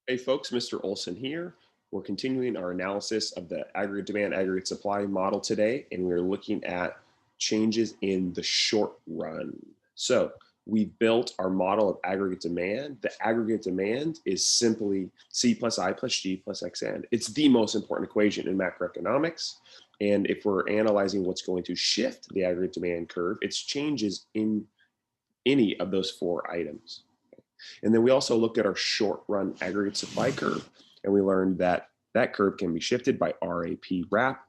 Hey folks, Mr. Olson here. We're continuing our analysis of the aggregate demand, aggregate supply model today, and we're looking at changes in the short run. So we've built our model of aggregate demand. The aggregate demand is simply C plus I plus G plus XN. It's the most important equation in macroeconomics. And if we're analyzing what's going to shift the aggregate demand curve, it's changes in any of those four items. And then we also looked at our short run aggregate supply curve, and we learned that that curve can be shifted by RAP wrap,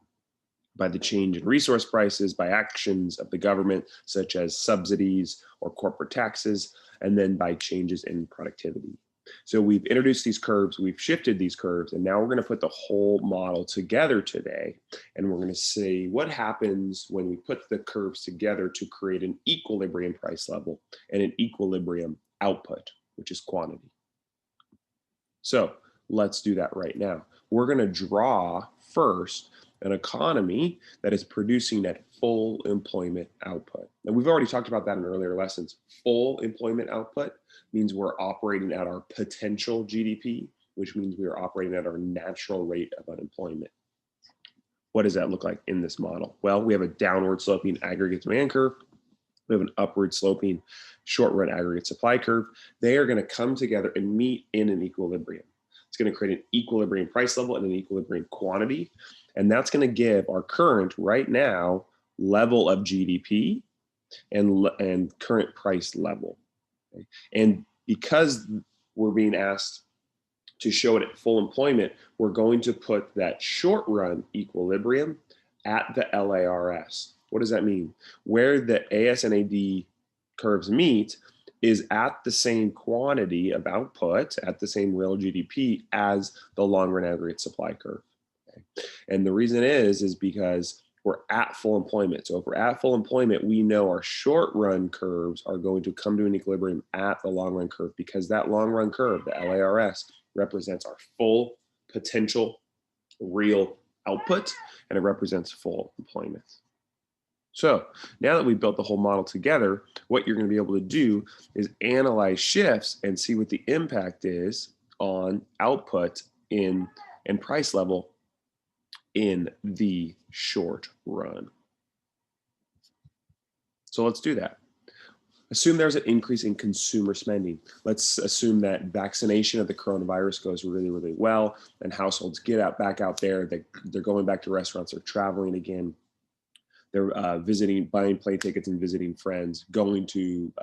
by the change in resource prices, by actions of the government, such as subsidies or corporate taxes, and then by changes in productivity. So we've introduced these curves, we've shifted these curves, and now we're going to put the whole model together today. And we're going to see what happens when we put the curves together to create an equilibrium price level and an equilibrium output, which is quantity. So let's do that right now. We're going to draw first an economy that is producing at full employment output. And we've already talked about that in earlier lessons. Full employment output means we're operating at our potential GDP, which means we are operating at our natural rate of unemployment. What does that look like in this model? Well, we have a downward sloping aggregate demand curve. We have an upward sloping short run aggregate supply curve. They are going to come together and meet in an equilibrium. It's going to create an equilibrium price level and an equilibrium quantity. And that's going to give our current right now level of GDP and current price level. Okay? And because we're being asked to show it at full employment, we're going to put that short run equilibrium at the LARS. What does that mean? Where the ASAD curves meet is at the same quantity of output, at the same real GDP as the long run aggregate supply curve. Okay? And the reason is because we're at full employment. So if we're at full employment, we know our short run curves are going to come to an equilibrium at the long run curve, because that long run curve, the LARS, represents our full potential real output, and it represents full employment. So now that we've built the whole model together, what you're going to be able to do is analyze shifts and see what the impact is on output and price level in the short run. So let's do that. Assume there's an increase in consumer spending. Let's assume that vaccination of the coronavirus goes really, really well, and households get out back out there. They're going back to restaurants, they're traveling again. They're visiting, buying plane tickets and visiting friends, going to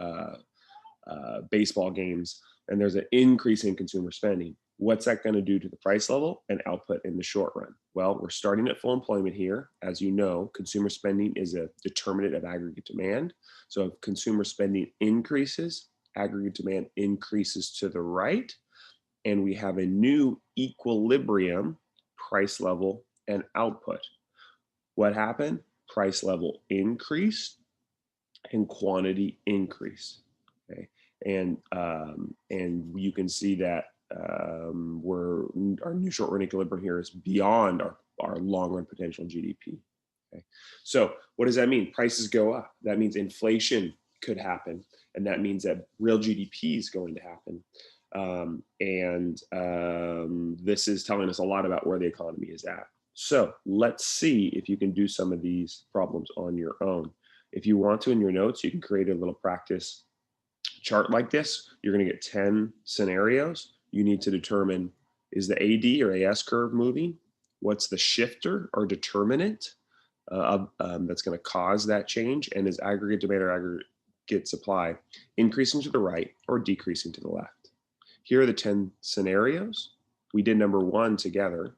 baseball games, and there's an increase in consumer spending. What's that going to do to the price level and output in the short run? Well, we're starting at full employment here. As you know, consumer spending is a determinant of aggregate demand. So if consumer spending increases, aggregate demand increases to the right, and we have a new equilibrium price level and output. What happened? Price level increased and quantity increased. Okay, and you can see that our new short run equilibrium here is beyond our long run potential GDP. Okay, so what does that mean? Prices go up. That means inflation could happen, and that means that real GDP is going to happen. This is telling us a lot about where the economy is at. So let's see if you can do some of these problems on your own. If you want to, in your notes, you can create a little practice chart like this. You're going to get 10 scenarios. You need to determine, is the AD or AS curve moving? What's the shifter or determinant that's going to cause that change? And is aggregate demand or aggregate supply increasing to the right or decreasing to the left? Here are the 10 scenarios. We did number one together.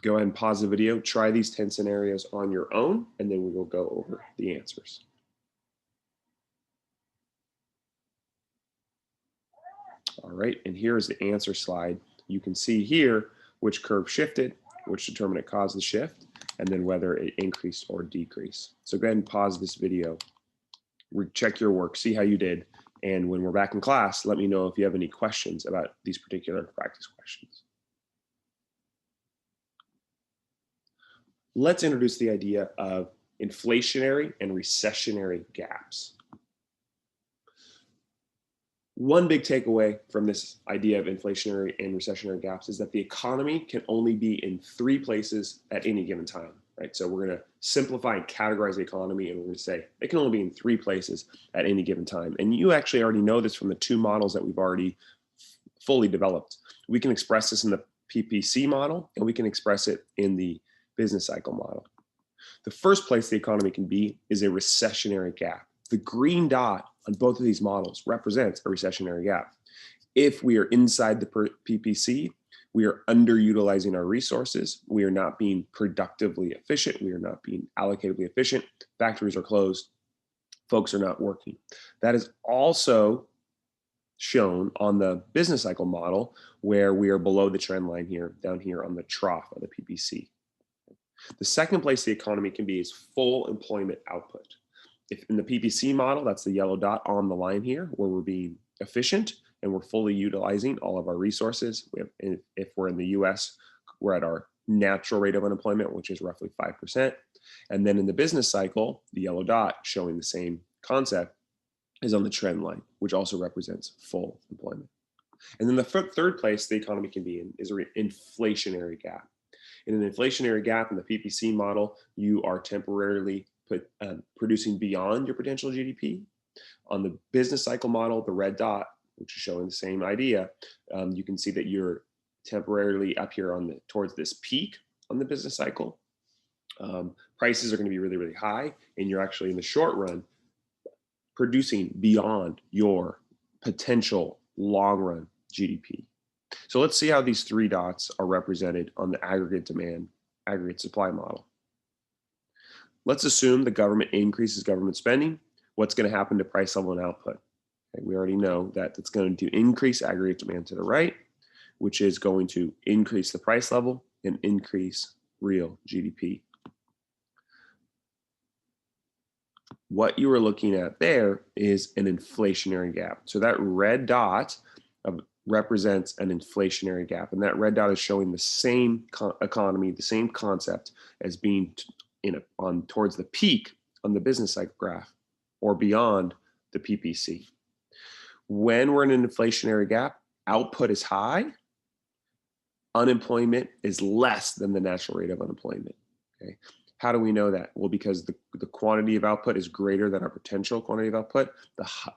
Go ahead and pause the video, try these 10 scenarios on your own, and then we will go over the answers. All right, and here's the answer slide. You can see here which curve shifted, which determinant caused the shift, and then whether it increased or decreased. So go ahead and pause this video, check your work, see how you did, and when we're back in class, let me know if you have any questions about these particular practice questions. Let's introduce the idea of inflationary and recessionary gaps. One big takeaway from this idea of inflationary and recessionary gaps is that the economy can only be in three places at any given time, right? So we're going to simplify and categorize the economy, and we're going to say it can only be in three places at any given time. And you actually already know this from the two models that we've already fully developed. We can express this in the PPC model, and we can express it in the business cycle model. The first place the economy can be is a recessionary gap. The green dot on both of these models represents a recessionary gap. If we are inside the PPC, we are underutilizing our resources. We are not being productively efficient. We are not being allocatively efficient. Factories are closed. Folks are not working. That is also shown on the business cycle model, where we are below the trend line here, down here on the trough of the PPC. The second place the economy can be is full employment output. If in the PPC model, that's the yellow dot on the line here, where we're being efficient and we're fully utilizing all of our resources. If we're in the US, we're at our natural rate of unemployment, which is roughly 5%. And then in the business cycle, the yellow dot showing the same concept is on the trend line, which also represents full employment. And then the third place the economy can be in is an inflationary gap. In an inflationary gap in the PPC model, you are temporarily producing beyond your potential GDP. On the business cycle model, the red dot, which is showing the same idea, you can see that you're temporarily up here on towards this peak on the business cycle. Prices are going to be really, really high, and you're actually in the short run producing beyond your potential long run GDP. So let's see how these three dots are represented on the aggregate demand, aggregate supply model. Let's assume the government increases government spending. What's going to happen to price level and output? Okay, we already know that it's going to increase aggregate demand to the right, which is going to increase the price level and increase real GDP. What you are looking at there is an inflationary gap. So that red dot represents an inflationary gap, and that red dot is showing the same economy, the same concept as being towards the peak on the business cycle graph or beyond the PPC. When we're in an inflationary gap, output is high, unemployment is less than the natural rate of unemployment. Okay. How do we know that? Well, because the quantity of output is greater than our potential quantity of output,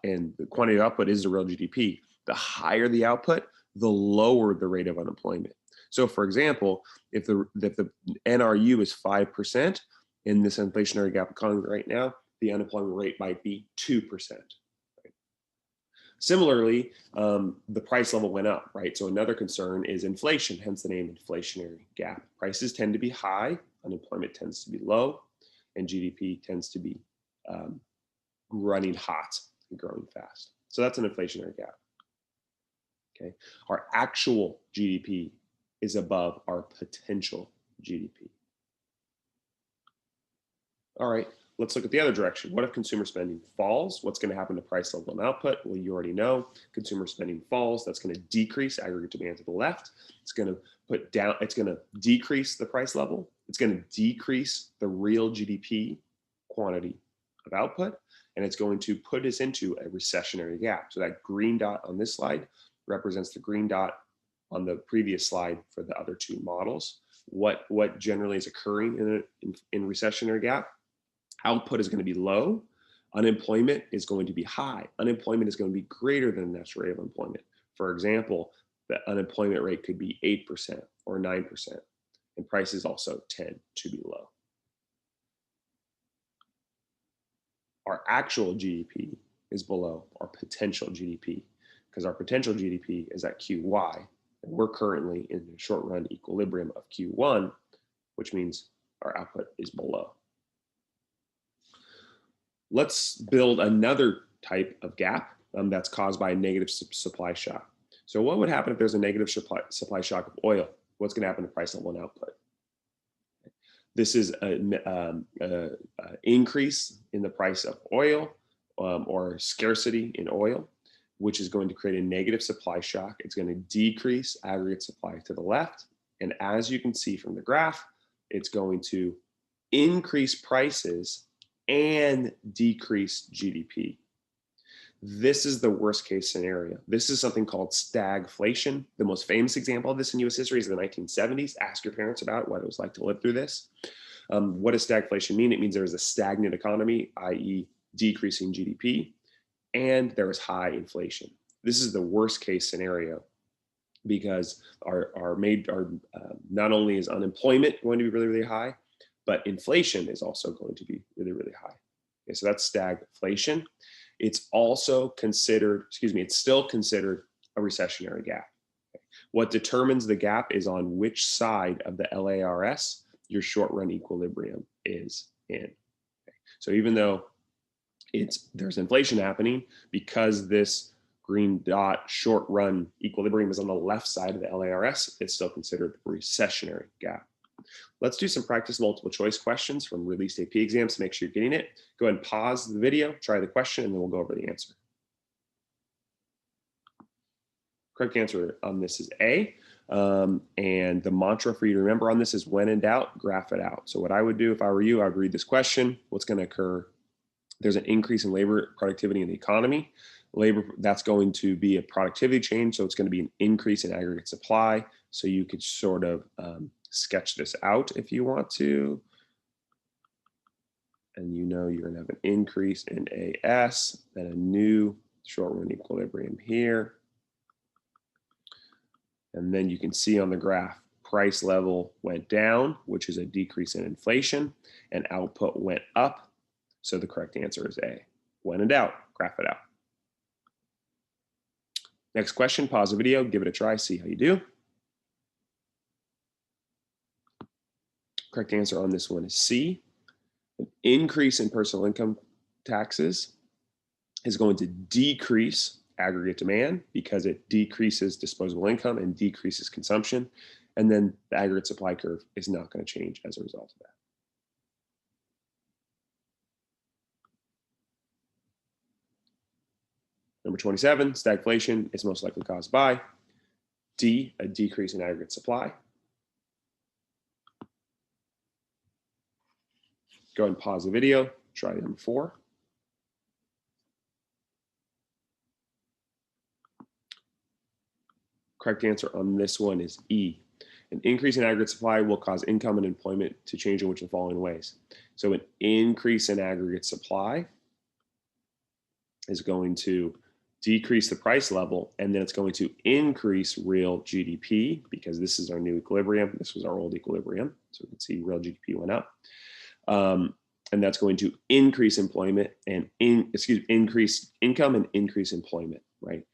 and the quantity of output is the real GDP. The higher the output, the lower the rate of unemployment. So for example, if the NRU is 5% in this inflationary gap economy right now, the unemployment rate might be 2%. Right? Similarly, the price level went up, right? So another concern is inflation, hence the name inflationary gap. Prices tend to be high, unemployment tends to be low, and GDP tends to be running hot and growing fast. So that's an inflationary gap. Okay, our actual GDP is above our potential GDP. All right, let's look at the other direction. What if consumer spending falls? What's going to happen to price level and output? Well, you already know consumer spending falls. That's going to decrease aggregate demand to the left. It's going to decrease the price level. It's going to decrease the real GDP quantity of output, and it's going to put us into a recessionary gap. So that green dot on this slide represents the green dot on the previous slide for the other two models. What generally is occurring in recessionary gap? Output is going to be low. Unemployment is going to be high. Unemployment is going to be greater than the natural rate of unemployment. For example, the unemployment rate could be 8% or 9%, and prices also tend to be low. Our actual GDP is below our potential GDP, because our potential GDP is at QY, and we're currently in the short run equilibrium of Q1, which means our output is below. Let's build another type of gap that's caused by a negative supply shock. So what would happen if there's a negative supply shock of oil? What's going to happen to price level and output? This is an increase in the price of oil or scarcity in oil, which is going to create a negative supply shock. It's going to decrease aggregate supply to the left. And as you can see from the graph, it's going to increase prices and decrease GDP. This is the worst case scenario. This is something called stagflation. The most famous example of this in US history is the 1970s. Ask your parents about what it was like to live through this. What does stagflation mean? It means there is a stagnant economy, i.e. decreasing GDP, and there is high inflation. This is the worst case scenario because not only is unemployment going to be really, really high, but inflation is also going to be really, really high. Okay, so that's stagflation. It's also considered, it's still considered a recessionary gap. Okay. What determines the gap is on which side of the LARS your short run equilibrium is in. Okay. So even though there's inflation happening, because this green dot short run equilibrium is on the left side of the LARS, it's still considered a recessionary gap. Let's do some practice multiple choice questions from released AP exams to make sure you're getting it. Go ahead and pause the video, try the question, and then we'll go over the answer. Correct answer on this is A. And the mantra for you to remember on this is when in doubt, graph it out. So what I would do if I were you, I'd read this question. What's going to occur? There's an increase in labor productivity in the economy. That's going to be a productivity change. So it's going to be an increase in aggregate supply. So you could sort of sketch this out if you want to. And you know you're going to have an increase in AS, then a new short run equilibrium here. And then you can see on the graph, price level went down, which is a decrease in inflation, and output went up. So the correct answer is A. When in doubt, graph it out. Next question, pause the video, give it a try, see how you do. Correct answer on this one is C. An increase in personal income taxes is going to decrease aggregate demand because it decreases disposable income and decreases consumption. And then the aggregate supply curve is not going to change as a result of that. Number 27, stagflation is most likely caused by D, a decrease in aggregate supply. Go ahead and pause the video, try number 4. Correct answer on this one is E. An increase in aggregate supply will cause income and employment to change in which of the following ways. So an increase in aggregate supply is going to decrease the price level, and then it's going to increase real GDP because this is our new equilibrium. This was our old equilibrium. So we can see real GDP went up. And that's going to increase employment and increase income and increase employment, right?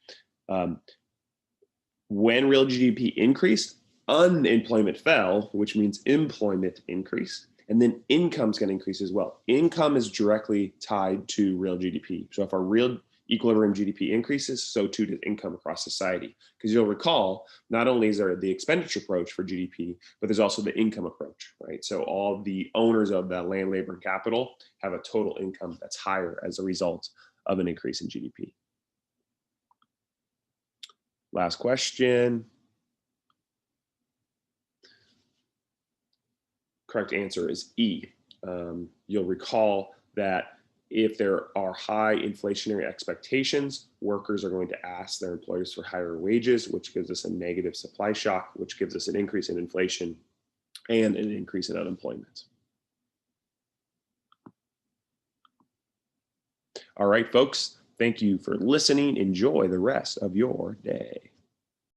When real GDP increased, unemployment fell, which means employment increased, and then income's going to increase as well. Income is directly tied to real GDP. So if our real equilibrium GDP increases, so too does income across society. Because you'll recall, not only is there the expenditure approach for GDP, but there's also the income approach, right? So all the owners of that land, labor, and capital have a total income that's higher as a result of an increase in GDP. Last question. Correct answer is E. You'll recall that if there are high inflationary expectations, workers are going to ask their employers for higher wages, which gives us a negative supply shock, which gives us an increase in inflation and an increase in unemployment. All right, folks, thank you for listening. Enjoy the rest of your day.